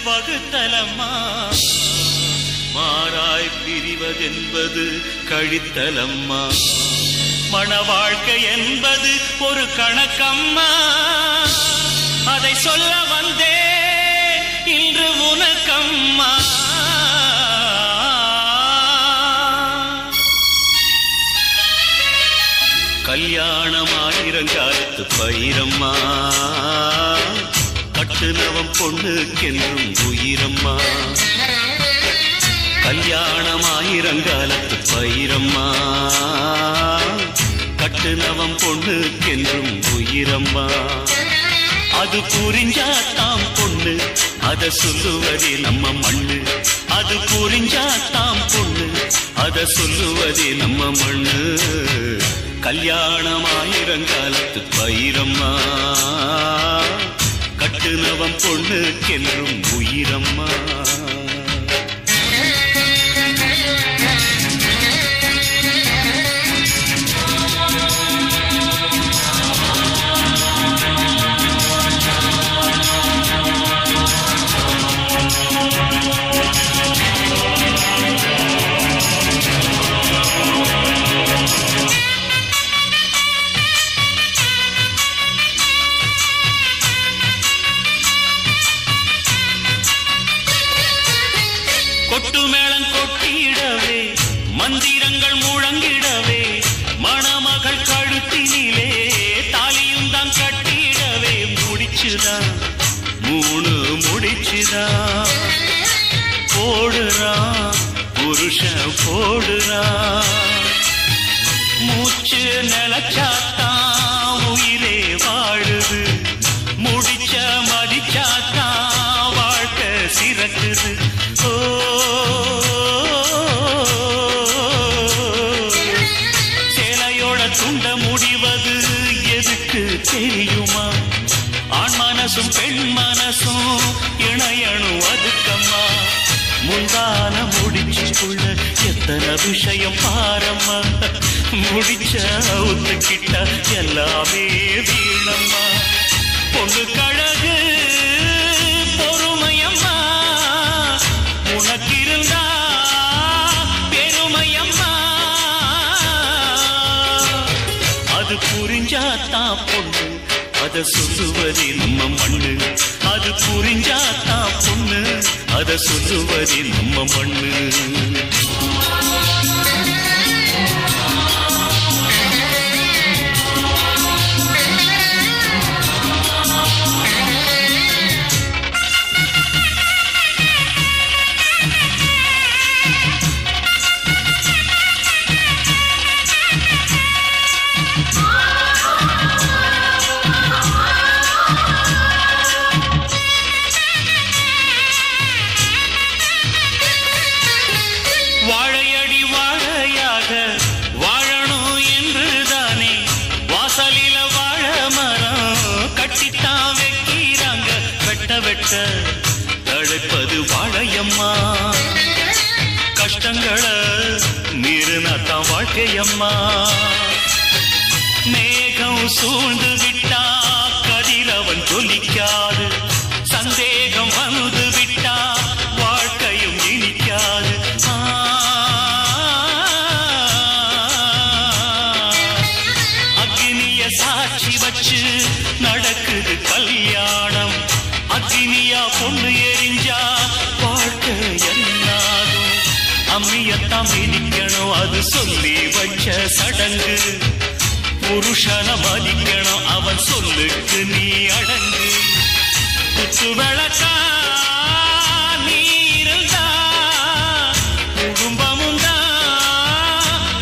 வகுத்தலம்மா மாறாய் பிரிவதென்பது கழித்தலம்மா மன வாழ்க்கை என்பது ஒரு கணக்கம்மா அதை சொல்ல வந்தே இன்று உனக்கம்மா கல்யாணமாயிரங்காலத்து பயிரம்மா கட்டுனவம் பொண்ணுக்கென்றும் உயிரம்மா கல்யாணமாயிரங்காலத்து பயிரம்மா கட்டுனவம் பொண்ணுக்கென்றும் உயிரம்மா அது புரிஞ்சாத்தாம் பொண்ணு அத சொல்லுவதே நம்ம மண்ணு அது புரிஞ்சாத்தாம் பொண்ணு அத சொல்லுவதே நம்ம மண்ணு கல்யாணமாயிரங்காலத்து பயிரம்மா கட்டுனவம் பொண்ணுக்கென்றும் உயிரம்மா கொட்டு மேளம் கொட்டிடவே மந்திரங்கள் முழங்கிடவே மணமகள் கழுத்தினிலே தாலியும் தான் கட்டிடவே முடிச்சுதான் மூணு முடிச்சுதான் போடுறான் புருஷன் போடுறான் மூச்சு நிலச்சாத்தான் உயிரே வாழுது முடிச்ச மதிச்சாத்தான் வாழ்க்கை சிறக்குது சேலையோட துண்ட முடிவது எதுக்கு தெரியுமா ஆண் மனசும் பெண் மனசும் இணையணும் அதுக்கம்மா முந்தான முடிச்சுக்குள்ள எத்தனை விஷயம் பாரம்மா முடிச்ச ஒத்துக்கிட்ட எல்லாமே வீணம்மா பொண்ணு கழகு பொறுமையம்மா உனக்கிருந்தா பெருமையம்மா அது புரிஞ்சாத்தான் பொண்ணு அத சொல்லுவதே நம்ம மண்ணு அது புரிஞ்சாத்தான் பொண்ணு அத சொல்லுவதே நம்ம மண்ணு வாழையடி வாழையாக வாழணும் என்றுதானே வாசலில வாழ மரம் கட்டித்தான் வைக்கிறாங்க வெட்ட வெட்ட தழைப்பது வாழையம்மா கஷ்டங்களை மீறினாத்தான் வாழ்க்கையம்மா மேகம் சூழ்ந்து விட்டா கதிரவன் ஜொலிக்காது சந்தேகம் வந்து விட்டா வாழ்க்கையும் இனிக்காது அக்னிய சாட்சி வச்சு நடக்குது கல்யாணம் அக்னியா பொண்ணு எரிஞ்சா வாழ்க்கை என்னாகும் அம்மியத்தான் மிதிக்கணும் அது சொல்லி வச்ச சடங்கு புருஷன மதிக்கணும் அவன் சொல்லுக்கு நீ அடங்கு குத்து விளக்கா நீ இருந்தா குடும்பமும் தான்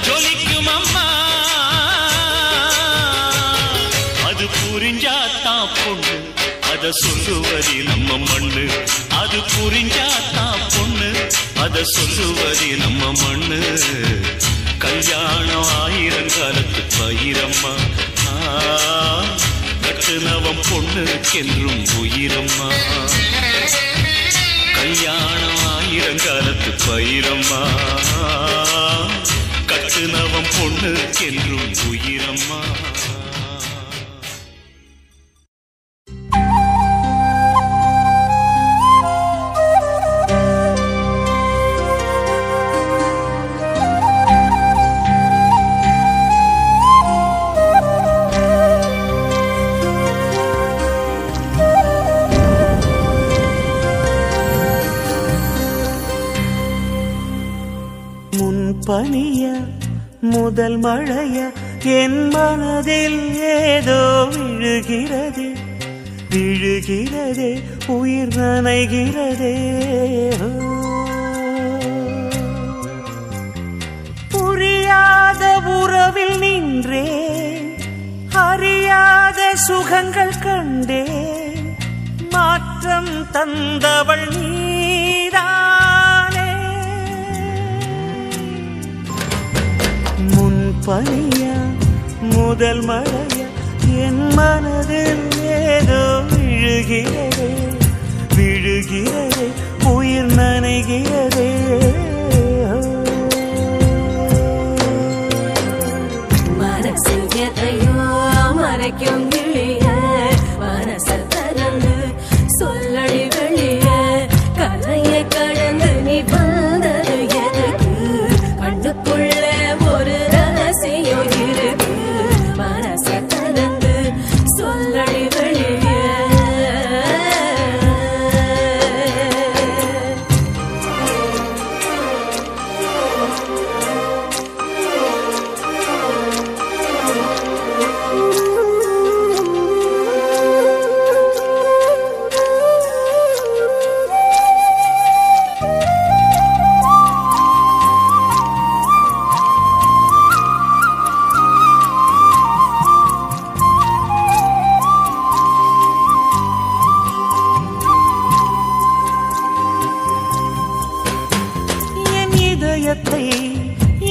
ஜொலிக்கும் அம்மா அது புரிஞ்சாத்தான் பொண்ணு அத சொல்லுவதே நம்ம மண்ணு அது புரிஞ்சாத்தான் பொண்ணு அத சொல்லுவதே நம்ம மண்ணு கல்யாணம் ஆயிரங்காலத்து பயிரம்மா கட்டுனவம் பொண்ணுக்கென்றும் உயிரம்மா கல்யாணம் ஆயிரங்காலத்து பயிரம்மா கட்டுனவம் பொண்ணுக்கென்றும் உயிரம்மா பனியா முதல் மழையா என் மனதில் ஏதோ விழுகிறதே விழுகிறதே உயிர் நனைகிறதே. புரியாத உறவில் நின்றேன் அறியாத சுகங்கள் கண்டேன் மாற்றம் தந்தவள் நீதானே. முன்பனியா முதல் மழையா என் மனதில் ஏதோ விழுகிறதே விழுகிறதே உயிர் நனைகிறதே. மனசில் எதையோ மறைக்கும் கிளிய மனசை திறந்து சொல்லடி வெளிய கரையை கடந்து நீ வந்தது எதுக்கு கண்ணுக்குள்ள ஒரு ரகசியம் இருக்கு மனசை திறந்து சொல்லடி வெளிய.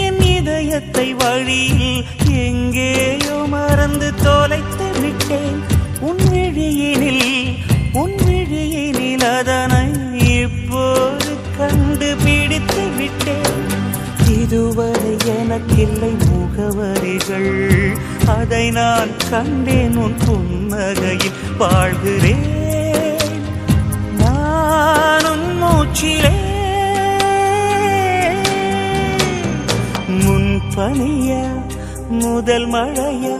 என் இதயத்தை வழியில் எங்கேயோ மறந்து தொலைத்து விட்டேன். உன் விழியினில் அதனை இப்போது கண்டுபிடித்து விட்டேன். இதுவரை எனக்கில்லை முகவரிகள் அதை நான் கண்டேன் உன் புன்னகையில் வாழ்கிறேன் நானும் மூச்சிலே. முன்பனியா முதல் மழையா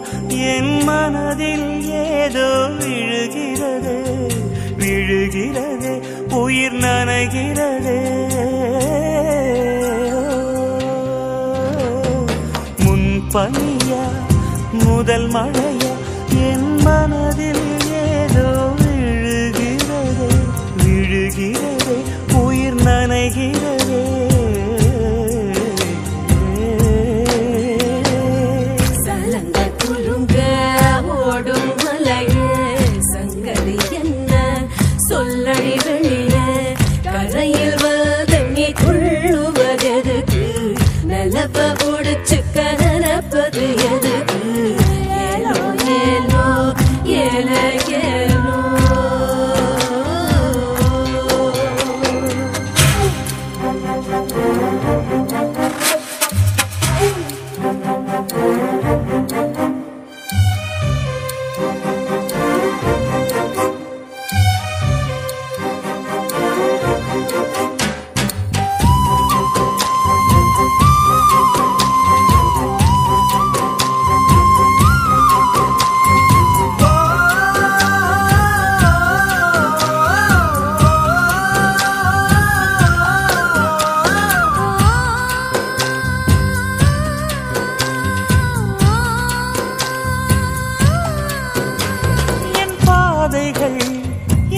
என் மனதில் ஏதோ விழுகிறது விழுகிறது உயிர் நனைகிறது. முன்பனியா முதல் மழையா என் மனதில் ஏதோ விழுகிறது விழுகிறது உயிர் நனைகிறது. சொல்லடி வெளிய கரையில் வந்து நீ துள்ளுவதெதுக்கு நிலப்ப முடிச்சுக்க நினைப்பது எதுக்கு ஏலோ ஏலோ ஏல ஏலோ.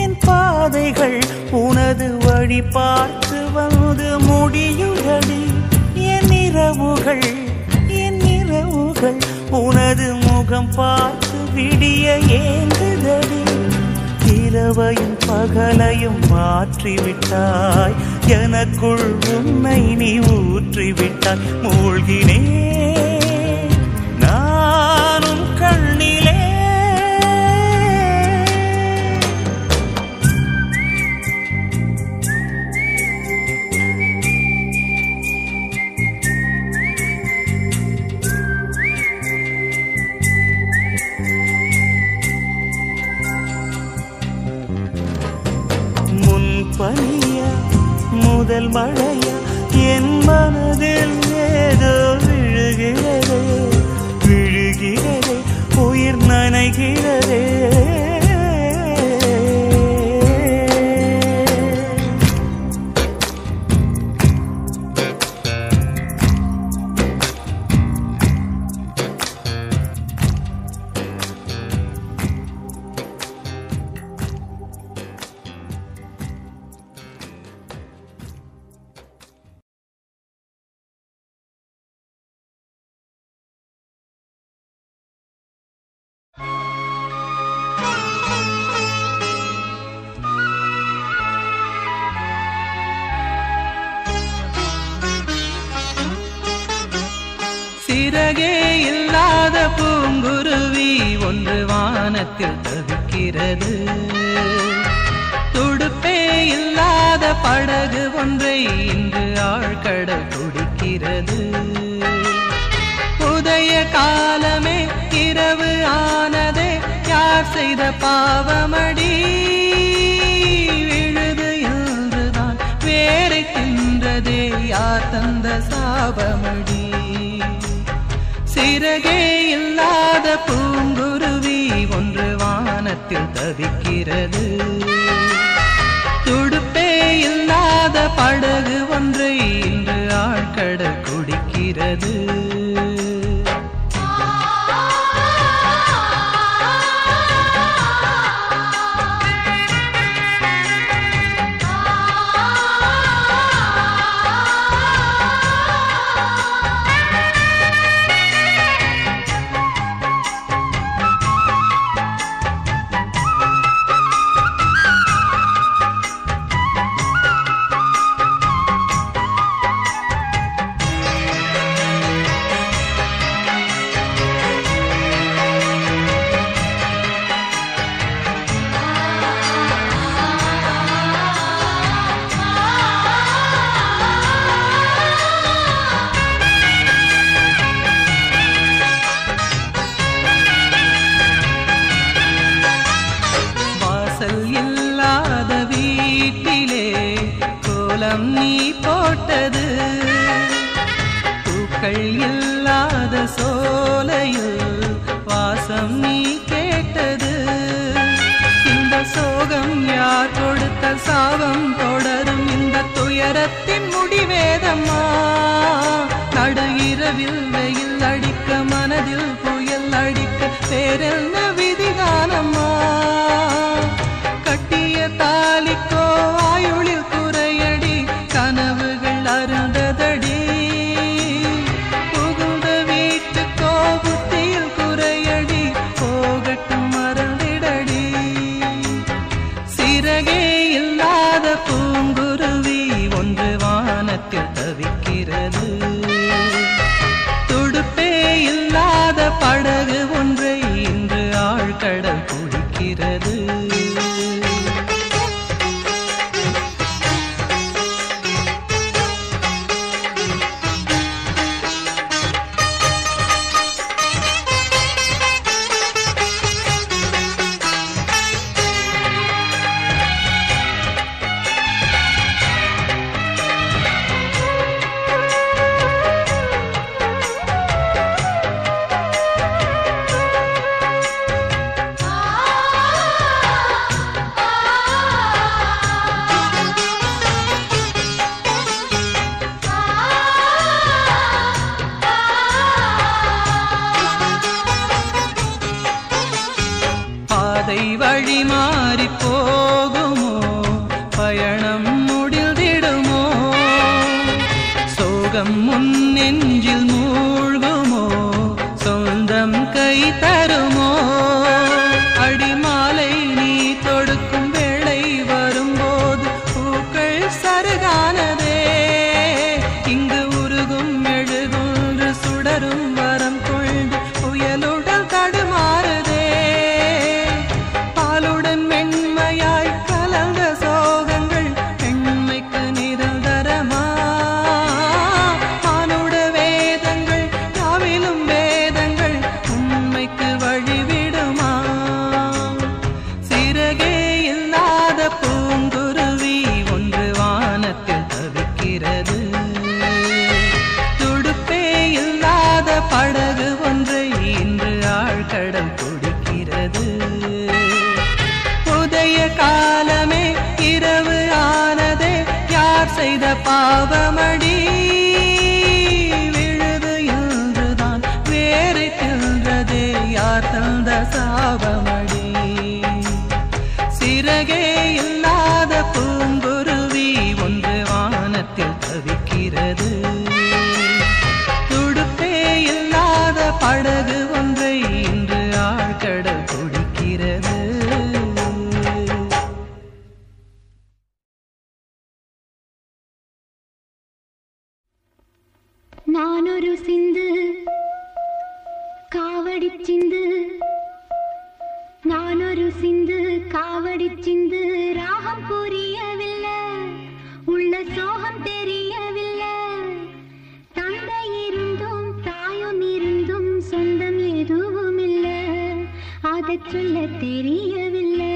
என் பாதைகள் உனது வழி பார்த்து வந்து முடியுதடி. என் இரவுகள் உனது முகம் பார்த்து விடிய ஏங்குதடி. இரவையும் பகலையும் மாற்றிவிட்டாய் எனக்குள் உன்னை நீ ஊற்றிவிட்டாய். மூழ்கினேன் நானும் கண்ணிலே. முன்பனியா முதல் மழையா என் மனதில் ஏதோ விழுகிறதே விழுகிறதே உயிர் நனைகிறதே. சிறகே இல்லாத பூங்குருவி ஒன்று வானத்தில் தவிக்கிறது. துடுப்பே இல்லாத படகு ஒன்றை இன்று ஆழ்கடல் துடிக்கிறது. உதய காலமே இரவு ஆனதே, யார் செய்த பாவமடி? விழுது என்றுதான் வேரை தின்றதே, யார் தந்த சாபமடி? சிறகே இல்லாத பூங்குருவி ஒன்று வானத்தில் தவிக்கிறது. துடுப்பே இல்லாத படகு ஒன்றை இன்று ஆழ்கடல் குடிக்கிறது. நீ போட்டது பூக்கள் இல்லாத சோலையில் வாசம் நீ கேட்டது. இந்த சோகம் யார் கொடுத்த சாபம் தொடரும் இந்த துயரத்தின் முடிவேதம்மா. நடு இரவில் வெயில் அடிக்க மனதில் புயல் அடிக்க வேறென்ன விதிதானம்மா. கட்டிய தாலிக்கோ ஆயுளில் குறையடி, கனவுகள் அருந்ததடி. புகுந்த வீட்டுக்கோ புத்தியில் குறையடி, போகட்டும் மறந்திடடி. சிறகே இல்லாத பூங்குருவி ஒன்று வானத்தில் தவிக்கிறது. துடுப்பே இல்லாத படகு ஒன்றை இன்று ஆழ்கடல் குடிக்கிறது. வழி மாறி போகுமோ, பயணம் முடிந்திடுமோ, சோகம் முன் நெஞ்சில் மூழ்குமோ, சொந்தம் கை தருமோ. அடிமாலை நீ தொடுக்கும் வேளை வரும்போது பூக்கள் சருகானதே. இங்கு உருகும் எழுகொன்று சுடரும் வரம் கொண்டு புயலுடல் தடுமாறுதே. மென்மையாய் கலந்த சோகங்கள் பெண்மைக்கு நிரந்தரமா. மானுட வேதங்கள் யாவிலும் வேதங்கள் உண்மைக்கு வழிவிடுமா. சிறகே இல்லாத பூங்குருவி ஒன்று வானத்தில் தவிக்கிறது. துடுப்பே இல்லாத படகு ஒன்றை இன்று ஆழ்கடல் குடிக்கிறது. உதய காலமே இரவு ஆனதே, யார் செய்த பாவமடி? விழுது என்றுதான் வேரை தின்றதே, யார் தந்த சாபமடி? சிறகே இல்லாத பூங்குருவி ஒன்று வானத்தில் தவிக்கிறது. துடுப்பே இல்லாத படகு ஒன்றை இன்று ஆழ்கடல் குடிக்கிறது. நானொரு சிந்து காவடி சிந்து நானொரு சிந்து காவடி சிந்து ராகம் புரியவில்லை உள்ள சோகம் தெரியவில்லை தந்தை இருந்தும் தாயும் இருந்தும் சொந்தம் எதுவும் இல்லை அதை சொல்ல தெரியவில்லை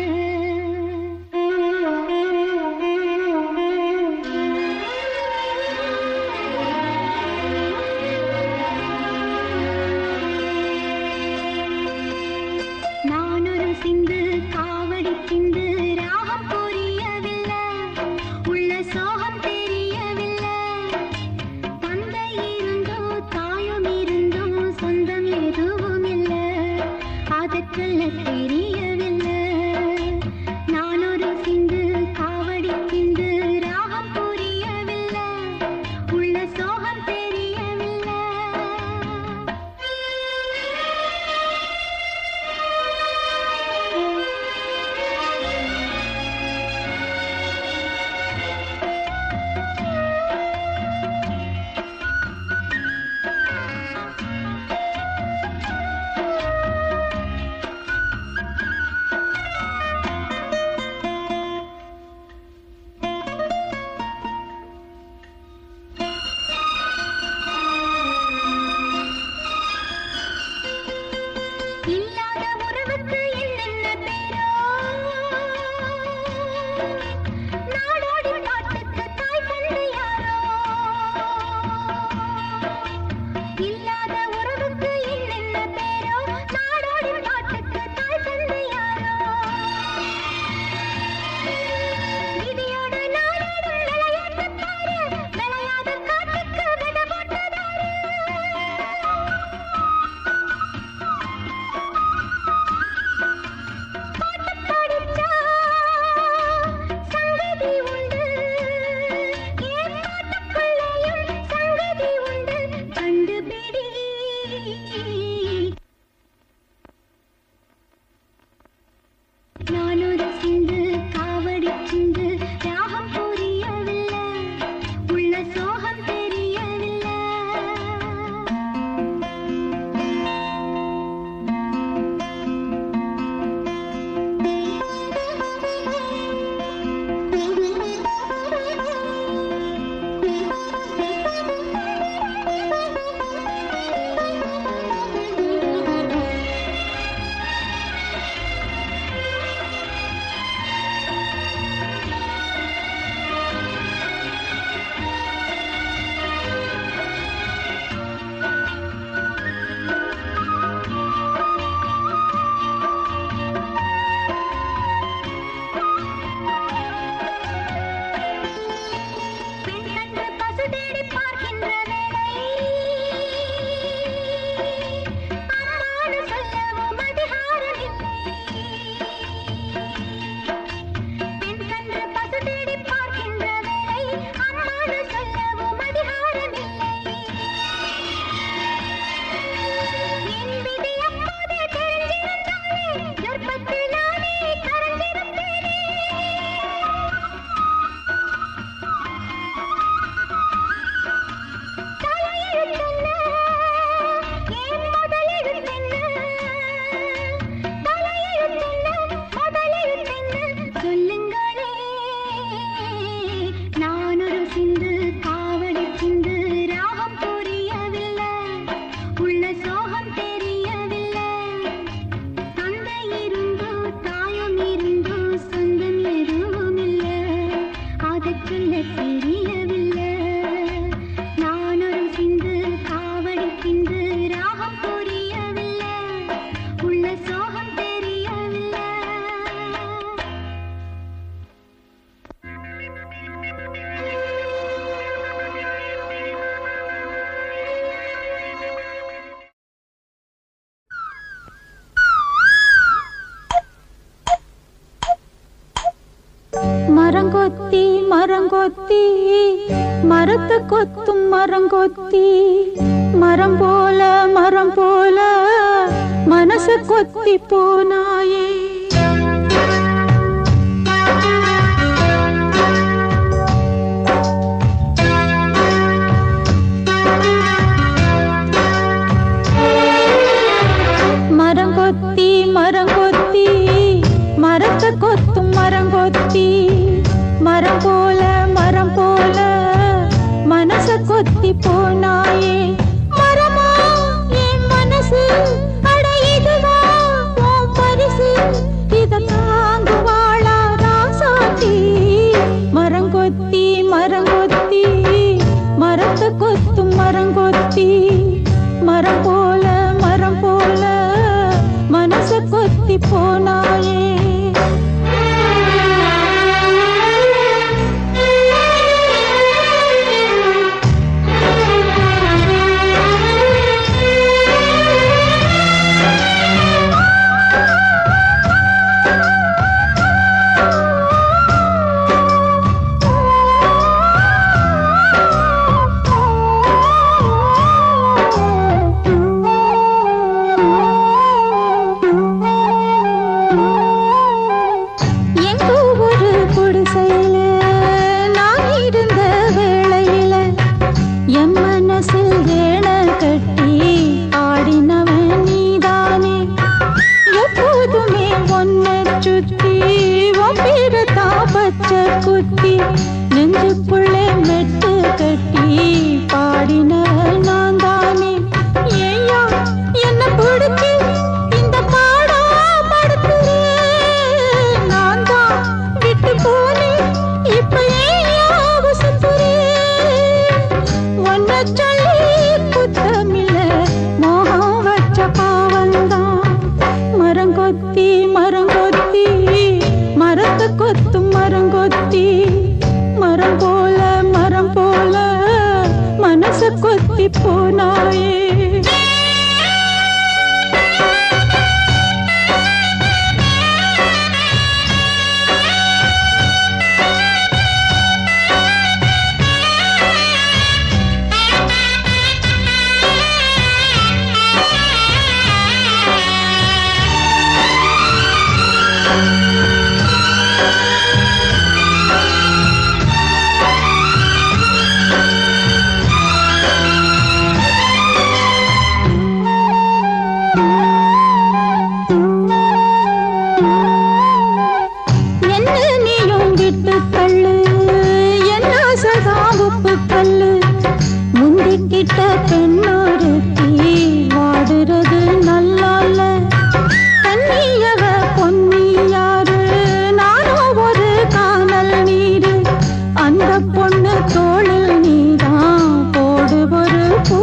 மரங்கொத்தி மரங்கொத்தி மரத்தை கொத்தும் மரங்கொத்தி மரம் போல மனசு கொத்தி போனாயே கொத்தி போனாயே மரமா என் மனசு அட இதுவா உன் பரிசு இத தாங்குவாளா ராசாத்தி மரங்கொத்தி மரங்கொத்தி மரத்தை கொத்தும் மரங்கொத்தி மரம் போல மனச கொத்தி போனாயே குத்தி நெஞ்சுக்குள்ளே மெட்டு கட்டி பாடின நான் தானே ஏயா என்ன பிடிச்சி இந்த பாடா படுத்துறே நான் தான் விட்டு போனேன் இப்ப ஏயா அவசத்துறே ஒன்ன சொல்லி குத்தமில்ல மோகம் வச்ச பாவந்தான் மரங்கொத்தி மரங்கொத்தி மரத்தை கொத்தும் மரங்கொத்தி மரம் போல மனச கொத்தி போனாயே முந்திக்கிட்ட பெண்ணொருத்தி வாடுறது நல்லால தண்ணியவ பொன்னியாரு நானும் ஒரு காணல் நீரு அந்த பொண்ணு தோளில் நீதான் போடு ஒரு பூ